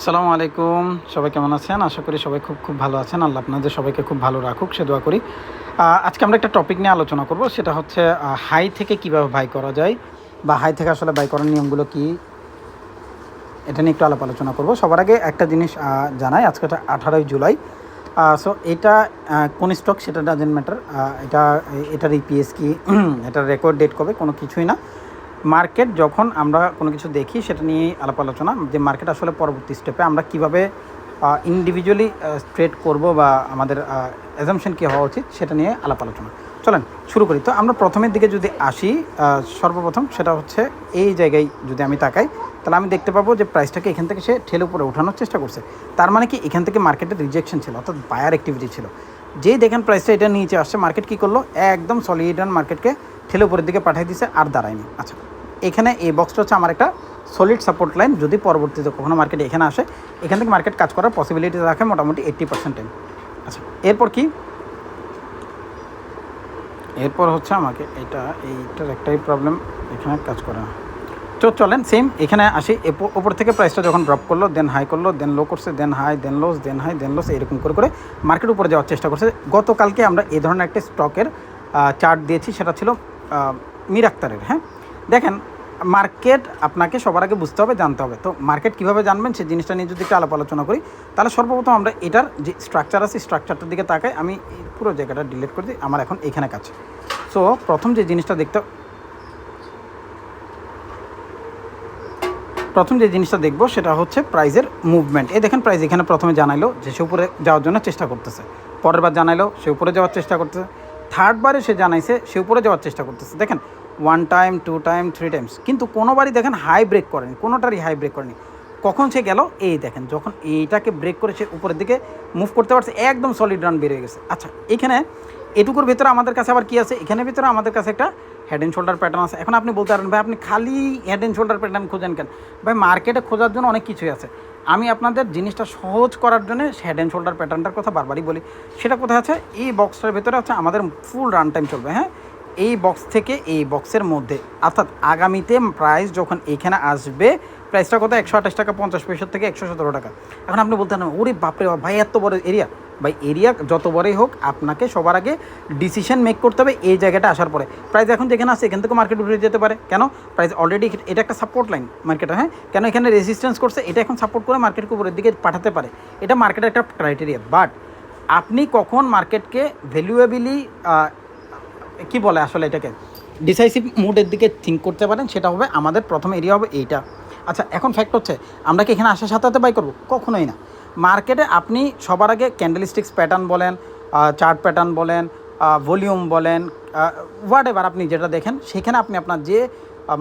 আসসালামু আলাইকুম। সবাই কেমন আছেন? আশা করি সবাই খুব ভালো আছেন। আল্লাহ আপনাদের সবাইকে খুব ভালো রাখুক সে দোয়া করি। আজকে আমরা একটা টপিক নিয়ে আলোচনা করব। সেটা হচ্ছে হাই থেকে কিভাবে বাই করা যায় বা হাই থেকে আসলে বাই করার নিয়মগুলো কী, এটা নিয়ে একটু আলোচনা করব। সবার আগে একটা জিনিস জানাই, আজকে 18ই জুলাই। সো এটা কোন স্টক সেটা ডাজেন্ট ম্যাটার। এটার ইপিএস কি, এটার রেকর্ড ডেট কবে, কোনো কিছুই না। মার্কেট যখন আমরা কোনো কিছু দেখি সেটা নিয়ে আলোচনা, যে মার্কেট আসলে পরবর্তী স্টেপে আমরা কীভাবে ইন্ডিভিজুয়ালি ট্রেড করব বা আমাদের অ্যাজাম্পশন কী হওয়া উচিত সেটা নিয়ে আলোচনা। চলেন শুরু করি। তো আমরা প্রথমের দিকে যদি আসি, সর্বপ্রথম সেটা হচ্ছে এই জায়গায় যদি আমি তাকাই, তাহলে আমি দেখতে পাবো যে প্রাইসটাকে এখান থেকে সে ঠেলে উপরে ওঠানোর চেষ্টা করছে। তার মানে কি, এখান থেকে মার্কেটের রিজেকশন ছিল, অর্থাৎ বায়ার অ্যাক্টিভিটি ছিল। যেই দেখেন প্রাইসটা এটা নিচে আসছে, মার্কেট কী করলো, একদম সলিড মার্কেটকে ঠেলে উপরের দিকে পাঠিয়ে দিয়েছে, আর দাঁড়ায়নি। আচ্ছা, এখানে এই বক্সটা হচ্ছে আমার একটা সলিড সাপোর্ট লাইন। যদি পরবর্তীতে কখনো মার্কেট এখানে আসে, এখান থেকে মার্কেট কাজ করার পসিবিলিটি রাখে মোটামুটি 80% টাইম। আচ্ছা, এরপর কি, এরপর হচ্ছে আমাকে এইটার একটাই প্রবলেম, এখানে কাজ করে না। তো চলেন সেম এখানে আসি। ওপর থেকে প্রাইসটা যখন ড্রপ করলো, দেন হাই করলো, দেন লো করছে, দেন হাই, দেন লোস, দেন হাই, দেন লোস, এরকম করে মার্কেট উপরে যাওয়ার চেষ্টা করছে। গতকালকে আমরা এই ধরনের একটা স্টকের চার্ট দিয়েছি, সেটা ছিল মীর আক্তারের। হ্যাঁ, দেখেন মার্কেট আপনাকে সবার আগে বুঝতে হবে, জানতে হবে। তো মার্কেট কীভাবে জানবেন সেই জিনিসটা নিয়ে যদি একটু আলোচনা করি, তাহলে সর্বপ্রথম আমরা এটার যে স্ট্রাকচার আছে, স্ট্রাকচারটার দিকে তাকাই। আমি পুরো জায়গাটা ডিলিট করে দিই, আমার এখন এখানে কাছে। সো প্রথম যে জিনিসটা দেখব সেটা হচ্ছে প্রাইজের মুভমেন্ট। এই দেখেন প্রাইস এখানে প্রথমে জানাইলো যে সে উপরে যাওয়ার জন্য চেষ্টা করতেছে, পরের বার জানাইলো সে উপরে যাওয়ার চেষ্টা করতেছে, থার্ডবারে সে জানাইছে সে উপরে যাওয়ার চেষ্টা করতেছে। দেখেন 1 টাইম, 2 টাইম, 3 টাইমস, কিন্তু কোনোবারই দেখেন হাই ব্রেক করেনি, কোনোটারই হাই ব্রেক করেনি। কখন সে গেল, এই দেখেন যখন এইটাকে ব্রেক করে সে উপরের দিকে মুভ করতে পারছে, একদম সলিড রান বেরিয়ে গেছে। আচ্ছা, এখানে এটুকুর ভিতরে আমাদের কাছে আবার কী আছে, এখানের ভিতরে আমাদের কাছে একটা হেড অ্যান্ড শোল্ডার প্যাটার্ন আছে। এখন আপনি বলতে পারেন, ভাই আপনি খালি হেড অ্যান্ড শোল্ডার প্যাটার্ন খোঁজেন কেন? ভাই মার্কেটে খোঁজার জন্য অনেক কিছুই আছে। আমি আপনাদের জিনিসটা সহজ করার জন্য হেড অ্যান্ড শোল্ডার প্যাটার্নটার কথা বারবারই বলি। সেটা কোথায় আছে, এই বক্সটার ভিতরে আছে, আমাদের ফুল রান টাইম চলবে। হ্যাঁ, এই বক্স থেকে এই বক্সের মধ্যে, অর্থাৎ আগামীতে প্রাইস যখন এখানে আসবে, প্রাইসটা কত, 128 টাকা 50 পয়সা থেকে 117 টাকা। এখন আপনি বলতে পারেন, ওরে বাপরে ভাই এত বড় এরিয়া। ভাই এরিয়া যত বড়ই হোক, আপনাকে সবার আগে ডিসিশন মেক করতে হবে এই জায়গাটা আসার পরে। প্রাইস এখন যেখানে আসছে, এখান থেকে মার্কেট উঠে যেতে পারে। কেন, প্রাইস অলরেডি এটা একটা সাপোর্ট লাইন মার্কেটে। হ্যাঁ, কেন এখানে রেজিস্ট্যান্স করছে, এটা এখন সাপোর্ট করে মার্কেটকে উপরের দিকে পাঠাতে পারে। এটা মার্কেটের একটা ক্রাইটেরিয়া। বাট আপনি কখন মার্কেটকে ভ্যালুয়েবলি কি বলে আসলে, এটাকে ডিসাইসিভ মুডের দিকে থিঙ্ক করতে পারেন, সেটা হবে আমাদের প্রথম এরিয়া হবে এইটা। আচ্ছা, এখন ফ্যাক্ট হচ্ছে আমরা কি এখানে আসার সাথে সাথে বাই করবো? কখনোই না। মার্কেটে আপনি সবার আগে ক্যান্ডেলস্টিক্স প্যাটার্ন বলেন, চার্ট প্যাটার্ন বলেন, ভলিউম বলেন, হোয়াট এভার আপনি যেটা দেখেন, সেখানে আপনি আপনার যে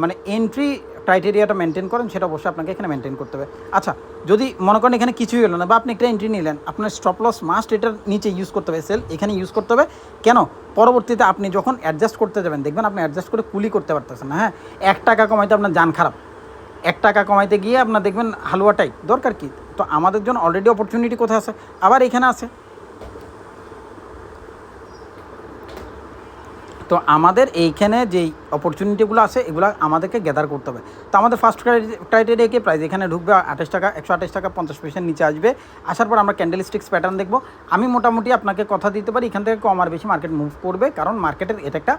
মানে এন্ট্রি ক্রাইটেরিয়াটা মেনটেন করেন, সেটা অবশ্যই আপনাকে এখানে মেনটেন করতে হবে। আচ্ছা, যদি মনে করেন এখানে কিছুই হলো না, বা আপনি একটা এন্ট্রি নিলেন, আপনার স্টপ লস মাস্ট এটার নিচে ইউজ করতে হবে, সেল এখানে ইউজ করতে হবে। কেন, পরবর্তীতে আপনি যখন অ্যাডজাস্ট করতে যাবেন, দেখবেন আপনি অ্যাডজাস্ট করে কুলি করতে পারতেছেন না। হ্যাঁ, 1 টাকা কমাইতে আপনার জান খারাপ, 1 টাকা কমাইতে গিয়ে আপনার দেখবেন হালুয়াটাই দরকার কি। তো আমাদের জন্য অলরেডি অপরচুনিটি কোথায় আছে, আবার এখানে আছে। তো আমাদের এইখানে যেই অপরচুনিটিগুলো আছে, এগুলো আমাদেরকে গ্যাদার করতে হবে। তো আমাদের ফার্স্ট ক্রাইটেরিয়া কি, প্রাইস এখানে ঢুকবে 28 টাকা, 128 টাকা 50 পয়সার নিচে আসবে। আসার পর আমরা ক্যান্ডেলস্টিক্স প্যাটার্ন দেখব। আমি মোটামুটি আপনাকে কথা দিতে পারি, এখান থেকে কম আর বেশি মার্কেট মুভ করবে, কারণ মার্কেটের এটা একটা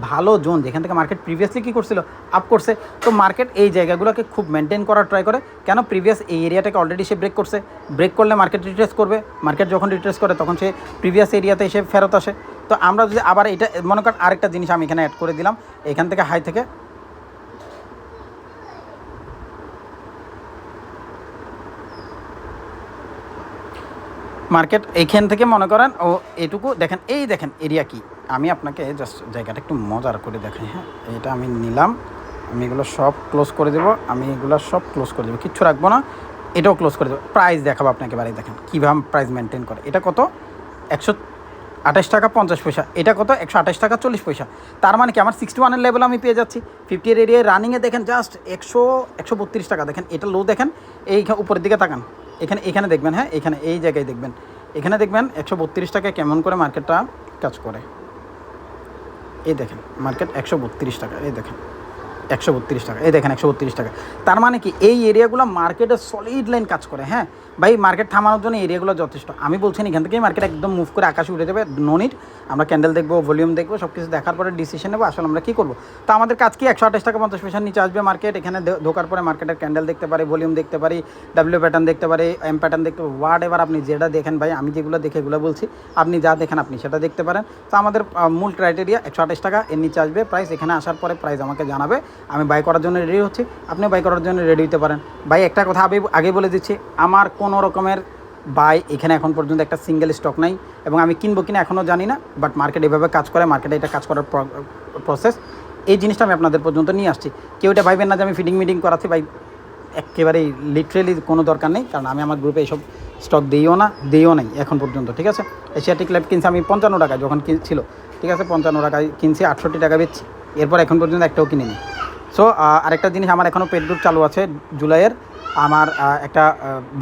ভালো জোন, যেখান থেকে মার্কেট প্রিভিয়াসলি কী করছিল, আপ করছে। তো মার্কেট এই জায়গাগুলোকে খুব মেনটেন করার ট্রাই করে। কেন, প্রিভিয়াস এই এরিয়াটাকে অলরেডি সে ব্রেক করছে। ব্রেক করলে মার্কেট রিট্রেস করবে, মার্কেট যখন রিট্রেস করে তখন সে প্রিভিয়াস এরিয়াতে এসে ফেরত আসে। তো আমরা যদি আবার এটা মনে করেন, আরেকটা জিনিস আমি এখানে অ্যাড করে দিলাম, এখান থেকে হাই থেকে মার্কেট এইখান থেকে মনে করেন ও এটুকু দেখেন, এই দেখেন এরিয়া কি। আমি আপনাকে জাস্ট জায়গাটা একটু মজার করে দেখাই। হ্যাঁ, এটা আমি নিলাম, আমি এগুলো সব ক্লোজ করে দেবো, কিচ্ছু রাখবো না, এটাও ক্লোজ করে দেবো। প্রাইস দেখাবো আপনাকে, বাড়ি দেখেন কীভাবে প্রাইস মেনটেন করে। এটা কত, 128 টাকা 50 পয়সা, এটা কত, 128 টাকা 40 পয়সা। তার মানে কি, আমার 61-এর লেভেল আমি পেয়ে যাচ্ছি। 50-এর এরিয়ায় রানিংয়ে দেখেন জাস্ট 132 টাকা। দেখেন এটা লো, দেখেন এই উপরের দিকে তাকান, এখানে দেখবেন। হ্যাঁ, এখানে এই জায়গায় দেখবেন, এখানে দেখবেন 132 টাকায় কেমন করে মার্কেটটা কাজ করে। এই দেখেন মার্কেট 132 টাকা, এই দেখেন 132 টাকা, এই দেখেন 132 টাকা। তার মানে কি এই এরিয়াগুলো মার্কেটে সলিড লাইন কাজ করে। হ্যাঁ ভাই, মার্কেট থামানোর জন্য এরিয়াগুলো যথেষ্ট। আমি বলছি না এখান থেকেই মার্কেট একদম মুভ করে আকাশে উঠে যাবে, নো নিড। আমরা ক্যান্ডেল দেখবো, ভলিউম দেখবো, সব কিছু দেখার পরে ডিসিশন নেবো আসলে আমরা কী করবো। তো আমাদের কাজ কি, 128 টাকা 50 পয়সার নিচে আসবে মার্কেট। এখানে ঢোকার পরে মার্কেটের ক্যান্ডেল দেখতে পারি, ভলিউম দেখতে পারি, ডাব্লিউ প্যাটার্ন দেখতে পারি, এম প্যাটার্ন দেখতে পারি, হোয়াট এভার আপনি যেটা দেখেন ভাই, আমি যেগুলো দেখে এগুলো বলছি, আপনি যা দেখেন আপনি সেটা দেখতে পারেন। তো আমাদের মূল ক্রাইটেরিয়া 128 টাকা, এর নিচে আসবে প্রাইস। এখানে আসার পরে প্রাইস আমাকে জানাবে, আমি বাই করার জন্য রেডি হচ্ছি, আপনি বাই করার জন্য রেডি হতে পারেন। ভাই একটা কথা আমি আগে বলে দিচ্ছি, আমার কোনো রকমের বাই এখানে এখন পর্যন্ত একটা সিঙ্গেল স্টক নাই, এবং আমি কিনবো কিনা এখনও জানি না। বাট মার্কেট এভাবে কাজ করে, মার্কেটে এটা কাজ করার প্রসেস, এই জিনিসটা আমি আপনাদের পর্যন্ত নিয়ে আসছি। কেউ এটা ভাইবেন না যে আমি ফিডিং মিটিং করাচ্ছি, ভাই একেবারেই লিটারেলি কোনো দরকার নেই, কারণ আমি আমার গ্রুপে এইসব স্টক দিইও নাই এখন পর্যন্ত। ঠিক আছে, এশিয়াটিক লাইফ কিনছি আমি 55 টাকায় যখন ছিল, ঠিক আছে, 55 টাকায় কিনছি, 68 টাকা বেচছি, এরপর এখন পর্যন্ত একটাও কিনিনি। সো আরেকটা জিনিস, আমার এখনও পেড গ্রুপ চালু আছে জুলাইয়ের। আমার একটা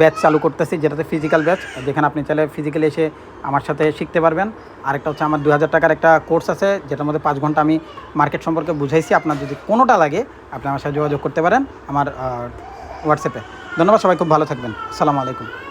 ব্যাচ চালু করতেছি, যেটাতে ফিজিক্যাল ব্যাচ, যেখানে আপনি চাইলে ফিজিক্যালি এসে আমার সাথে শিখতে পারবেন। আরেকটা হচ্ছে আমার 2000 টাকার একটা কোর্স আছে, যেটার মধ্যে 5 ঘন্টা আমি মার্কেট সম্পর্কে বুঝাইছি। আপনার যদি কোনোটা লাগে আপনি আমার সাথে যোগাযোগ করতে পারেন আমার হোয়াটসঅ্যাপে। ধন্যবাদ, সবাই খুব ভালো থাকবেন। আসসালামু আলাইকুম।